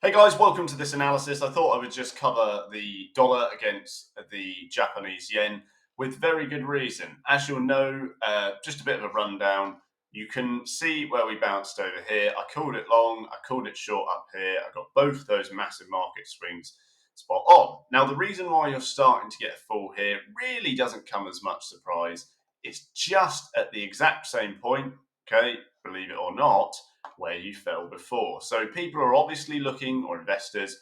Hey guys, welcome to this analysis. I thought I would just cover the dollar against the Japanese yen with very good reason. As you'll know, just a bit of a rundown. You can see where we bounced over here. I called it long, I called it short up here. I got both those massive market swings spot on. Now, the reason why you're starting to get a fall here really doesn't come as much surprise. It's just at the exact same point, okay, believe it or not, where you fell before. So people are obviously looking, or investors,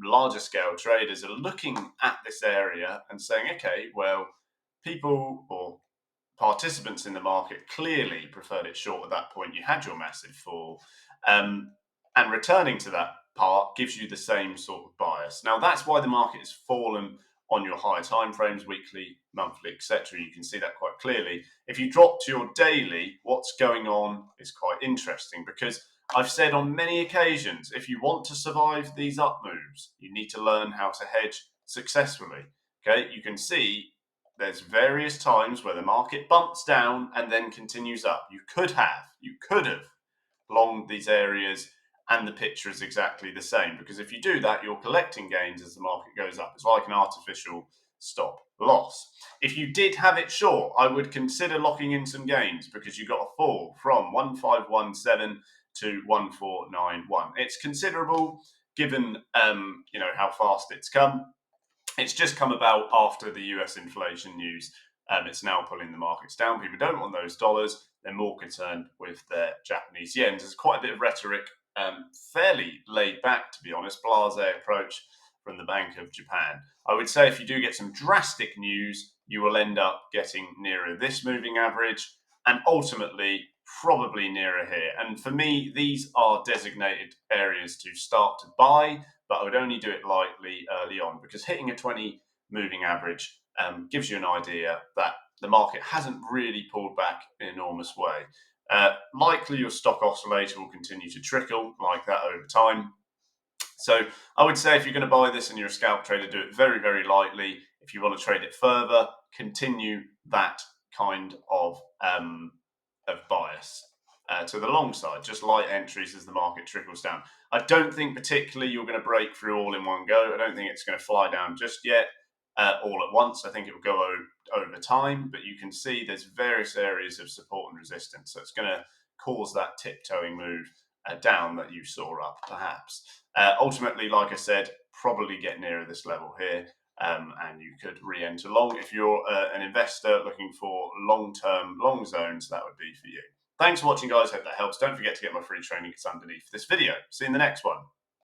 larger scale traders are looking at this area and saying, okay, well, people or participants in the market clearly preferred it short at that point. You had your massive fall. And returning to that part gives you the same sort of bias. Now, that's why the market has fallen on your higher time frames, weekly, monthly, etc. You can see that quite clearly. If you drop to your daily, what's going on is quite interesting, because I've said on many occasions, if you want to survive these up moves, you need to learn how to hedge successfully. Okay, you can see there's various times where the market bumps down and then continues up. You could have longed these areas, and the picture is exactly the same, because if you do that, you're collecting gains as the market goes up. It's like an artificial stop loss. If you did have it short, I would consider locking in some gains, because you got a fall from 1517 to 1491. It's considerable given how fast it's come. It's just come about after the US inflation news. It's now pulling the markets down. People don't want those dollars. They're more concerned with their Japanese yen. There's quite a bit of rhetoric, fairly laid back, to be honest, blasé approach from the Bank of Japan. I would say if you do get some drastic news, you will end up getting nearer this moving average and ultimately probably nearer here. And for me, these are designated areas to start to buy, but I would only do it lightly early on, because hitting a 20 moving average gives you an idea that the market hasn't really pulled back in an enormous way. Likely your stock oscillator will continue to trickle like that over time. So I would say if you're going to buy this and you're a scalp trader, do it very, very lightly. If you want to trade it further, continue that kind of bias. To the long side, just light entries as the market trickles down. I don't think particularly you're going to break through all in one go. I don't think it's going to fly down just yet, all at once. I think it will go over time, but you can see there's various areas of support and resistance. So it's going to cause that tiptoeing move down that you saw up, perhaps. Ultimately, like I said, probably get nearer this level here. And you could re-enter long. If you're an investor looking for long-term long zones, that would be for you. Thanks for watching, guys. Hope that helps. Don't forget to get my free training. It's underneath this video. See you in the next one.